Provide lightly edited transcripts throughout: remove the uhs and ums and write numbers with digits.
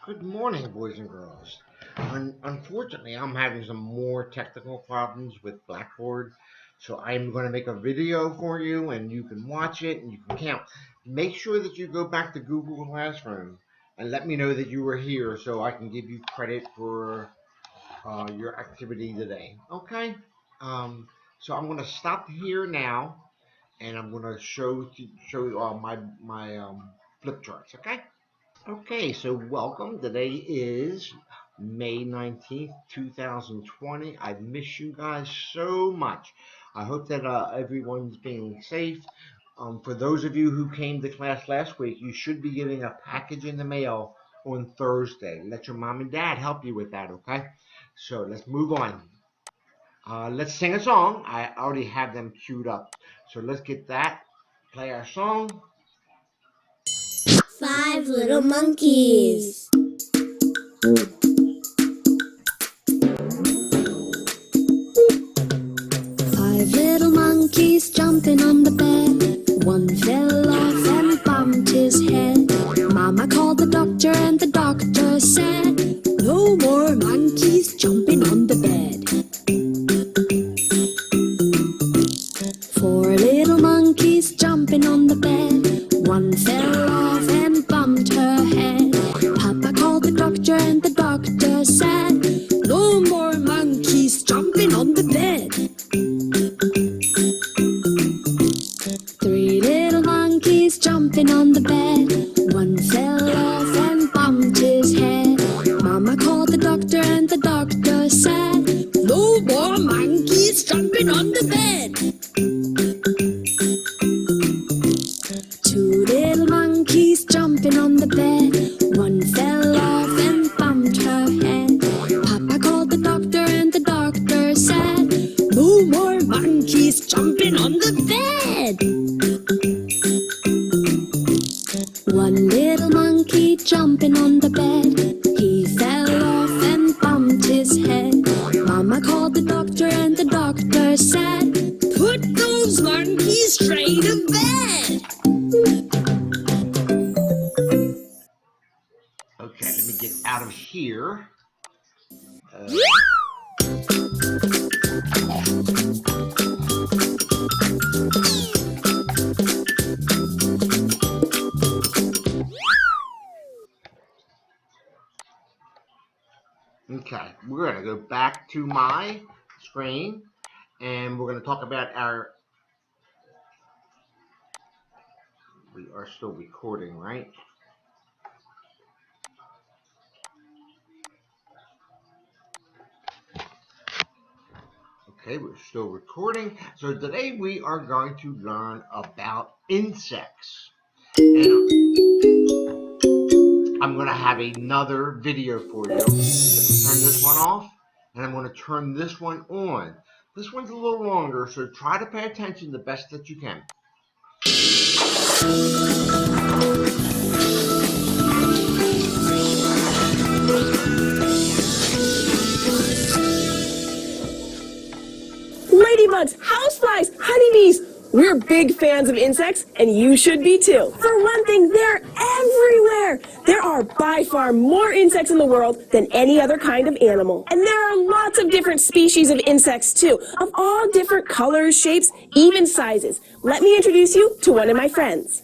Good morning, boys and girls. Unfortunately, I'm having some more technical problems with Blackboard, so I'm going to make a video for you, and you can watch it and you can count. Make sure that you go back to Google Classroom and let me know that you were here so I can give you credit for your activity today. Okay? So I'm going to stop here now, and I'm going to show my flip charts. Okay? Okay, so welcome. Today is May 19th, 2020. I miss you guys so much. I hope that everyone's being safe. For those of you who came to class last week, you should be getting a package in the mail on Thursday. Let your mom and dad help you with that, okay? So let's move on. Let's sing a song. I already have them queued up. So let's get that. Play our song. Five little monkeys. Five little monkeys jumping on the bed. One fell off and bumped his head. Mama called the doctor and the doctor said, "No more monkeys jumping on the bed." Four little monkeys jumping on the bed. One fell off and bumped her head. Papa called the doctor and the doctor said, "No more monkeys jumping on the bed." Three little monkeys jumping on the bed. One fell off and bumped his head. Mama called the doctor and the doctor said, "No more monkeys jumping on the bed." Two little monkeys jumping on the bed. One fell off and bumped her head. Papa called the doctor and the doctor said, "No more monkeys jumping on the bed." One little monkey jumping on the bed. He fell off and bumped his head. Mama called the doctor and the doctor said, "Put those monkeys straight to bed." Okay, let me get out of here. Okay, we're going to go back to my screen, and we're going to talk about we are still recording, right? Okay, we're still recording. So today we are going to learn about insects. And I'm going to have another video for you. Let me turn this one off, and I'm going to turn this one on. This one's a little longer, so try to pay attention the best that you can. Ladybugs, houseflies, honeybees. We're big fans of insects, and you should be too. For one thing, they're everywhere. There are by far more insects in the world than any other kind of animal. And there are lots of different species of insects too, of all different colors, shapes, even sizes. Let me introduce you to one of my friends.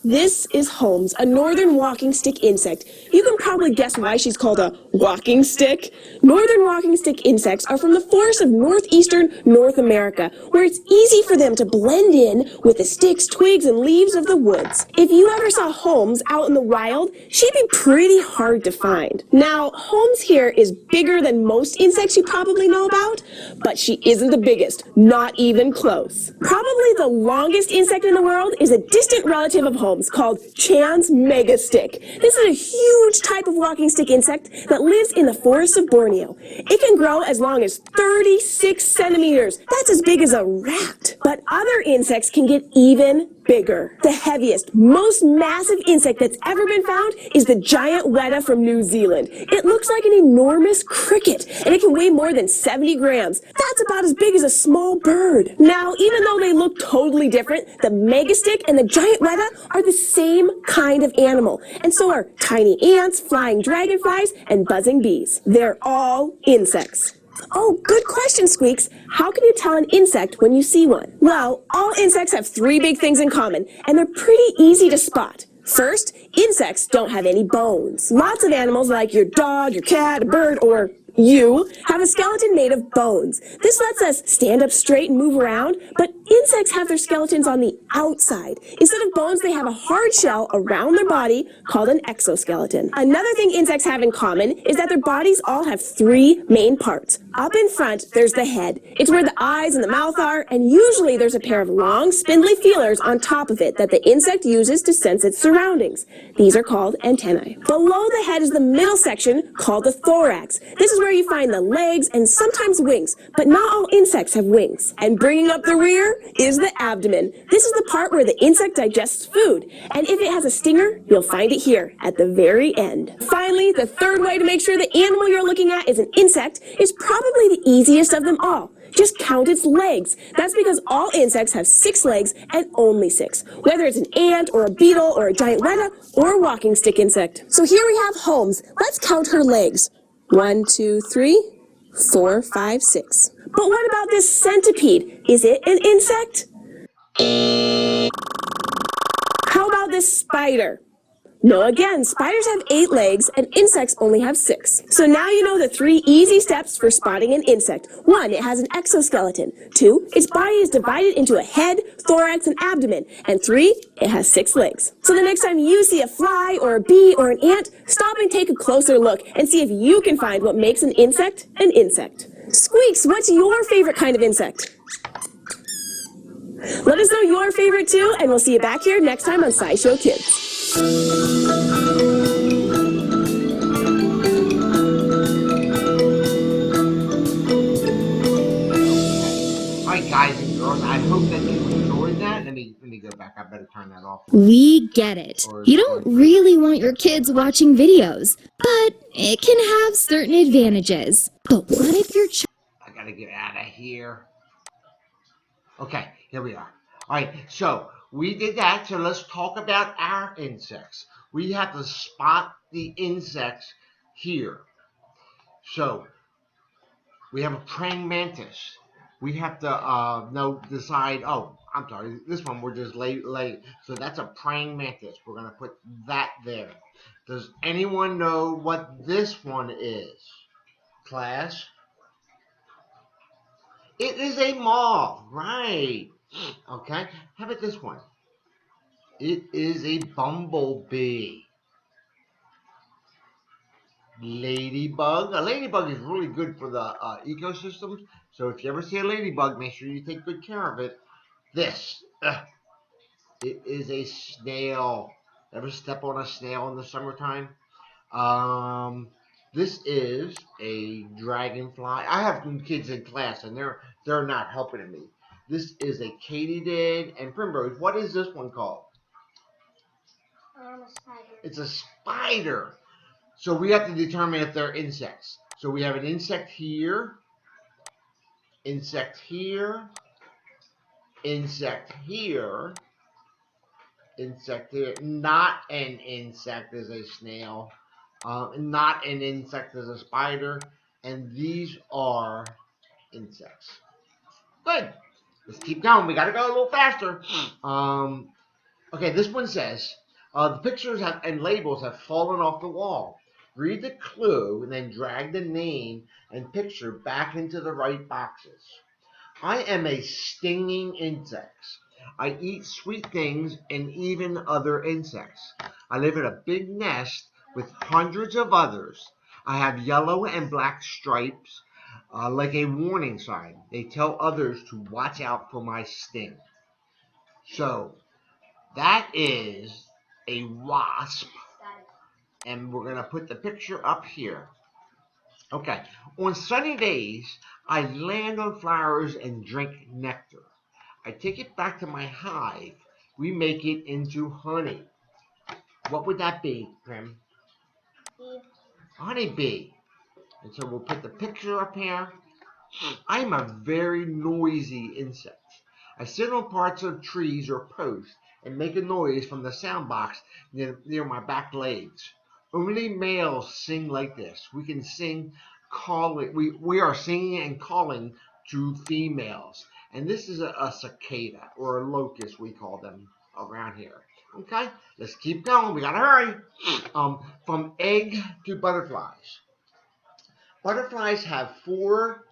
This is Holmes, a northern walking stick insect. You can probably guess why she's called a walking stick. Northern walking stick insects are from the forests of northeastern North America, where it's easy for them to blend in with the sticks, twigs, and leaves of the woods. If you ever saw Holmes out in the wild, she'd be pretty hard to find. Now, Holmes here is bigger than most insects you probably know about, but she isn't the biggest, not even close. Probably the longest insect in the world is a distant relative of Holmes, called Chan's megastick. This is a huge type of walking stick insect that lives in the forests of Borneo. It can grow as long as 36 centimeters. That's as big as a rat. But other insects can get even bigger. The heaviest, most massive insect that's ever been found is the giant weta from New Zealand. It looks like an enormous cricket, and it can weigh more than 70 grams. That's about as big as a small bird. Now, even though they look totally different, the megastick and the giant weta are the same kind of animal, and so are tiny ants, flying dragonflies, and buzzing bees. They're all insects. Oh, good question, Squeaks. How can you tell an insect when you see one? Well, all insects have three big things in common, and they're pretty easy to spot. First, insects don't have any bones. Lots of animals like your dog, your cat, a bird, or you have a skeleton made of bones. This lets us stand up straight and move around, but insects have their skeletons on the outside. Instead of bones, they have a hard shell around their body called an exoskeleton. Another thing insects have in common is that their bodies all have three main parts. Up in front, there's the head. It's where the eyes and the mouth are, and usually there's a pair of long, spindly feelers on top of it that the insect uses to sense its surroundings. These are called antennae. Below the head is the middle section called the thorax. This is where you find the legs and sometimes wings, but not all insects have wings. And bringing up the rear is the abdomen. This is the part where the insect digests food. And if it has a stinger, you'll find it here at the very end. Finally, the third way to make sure the animal you're looking at is an insect is probably the easiest of them all. Just count its legs. That's because all insects have 6 legs and only 6, whether it's an ant or a beetle or a giant weta or a walking stick insect. So here we have Holmes. Let's count her legs. 1, 2, 3, 4, 5, 6. But what about this centipede? Is it an insect? How about this spider? No, again, spiders have 8 legs and insects only have 6. So now you know the 3 easy steps for spotting an insect. 1, it has an exoskeleton. 2, its body is divided into a head, thorax, and abdomen. And 3, it has 6 legs. So the next time you see a fly or a bee or an ant, stop and take a closer look and see if you can find what makes an insect an insect. Squeaks, what's your favorite kind of insect? Let us know your favorite too, and we'll see you back here next time on SciShow Kids. Alright guys and girls, I hope that you enjoyed that. Let me go back. I better turn that off. We get it. You don't really want your kids watching videos, but it can have certain advantages. But what if your I gotta get out of here. Okay, here we are. Alright, so we did that, so let's talk about our insects. We have to spot the insects here. So, we have a praying mantis. We have to decide, oh, I'm sorry, this one we're just late. So that's a praying mantis. We're going to put that there. Does anyone know what this one is, class? It is a moth, right? Okay, how about this one? It is a bumblebee. Ladybug. A ladybug is really good for the ecosystems. So if you ever see a ladybug, make sure you take good care of it. This. It is a snail. Ever step on a snail in the summertime? This is a dragonfly. I have some kids in class, and they're not helping me. This is a katydid and primrose. What is this one called? A spider. It's a spider. So we have to determine if they're insects. So we have an insect here, insect here, insect here, insect here. Not an insect is a snail. Not an insect is a spider. And these are insects. Good. Let's keep going. We got to go a little faster. Okay, this one says, the pictures and labels have fallen off the wall. Read the clue and then drag the name and picture back into the right boxes. I am a stinging insect. I eat sweet things and even other insects. I live in a big nest with hundreds of others. I have yellow and black stripes like a warning sign. They tell others to watch out for my sting. So, that is a wasp. And we're going to put the picture up here. Okay. On sunny days, I land on flowers and drink nectar. I take it back to my hive. We make it into honey. What would that be, Prim? Honeybee. And so we'll put the picture up here. I'm a very noisy insect. I sit on parts of trees or posts and make a noise from the sound box near my back legs. Only males sing like this. We can sing calling. We are singing and calling to females. And this is a cicada or a locust, we call them around here. Okay, let's keep going. We gotta hurry. From egg to butterflies. Butterflies have 4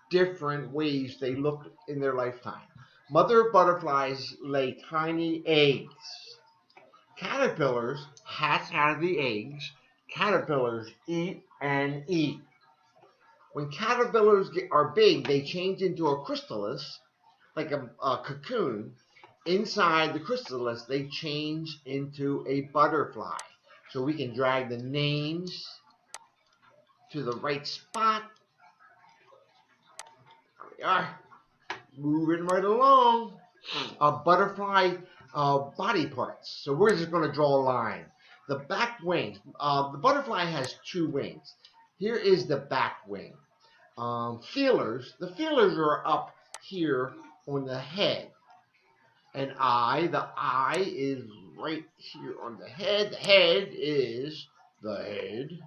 different ways they look in their lifetime. Mother butterflies lay tiny eggs. Caterpillars hatch out of the eggs. Caterpillars eat and eat. When caterpillars are big, they change into a chrysalis, like a cocoon. Inside the chrysalis, they change into a butterfly. So we can drag the names to the right spot. There we are. Moving right along. Butterfly body parts. So we're just going to draw a line. The back wings. The butterfly has 2 wings. Here is the back wing. Feelers. The feelers are up here on the head. And the eye is right here on the head. The head is the head.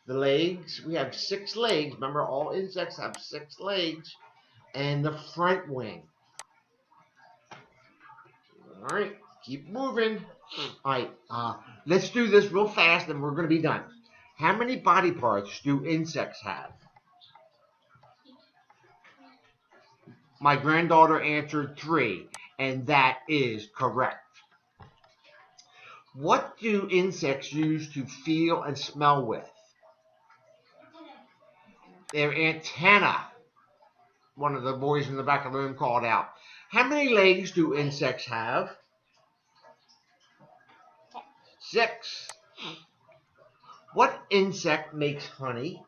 The legs, we have 6 legs. Remember, all insects have 6 legs. And the front wing. All right, keep moving. All right, let's do this real fast and we're going to be done. How many body parts do insects have? My granddaughter answered 3, and that is correct. What do insects use to feel and smell with? Their antenna. One of the boys in the back of the room called out. How many legs do insects have? 6. What insect makes honey?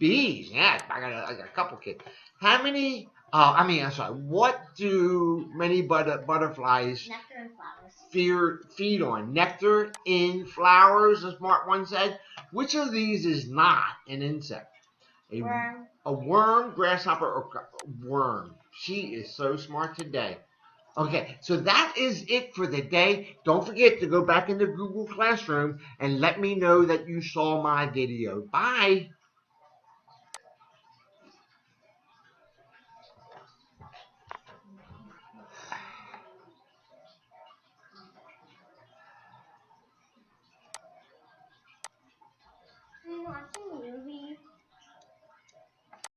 Bees. Yeah, I got a couple kids. How many? What do many butterflies Nectar and flowers. feed on? Nectar in flowers, the smart one said. Which of these is not an insect? Worm. A worm, grasshopper, or worm. She is so smart today. Okay, so that is it for the day. Don't forget to go back into Google Classroom and let me know that you saw my video. Bye.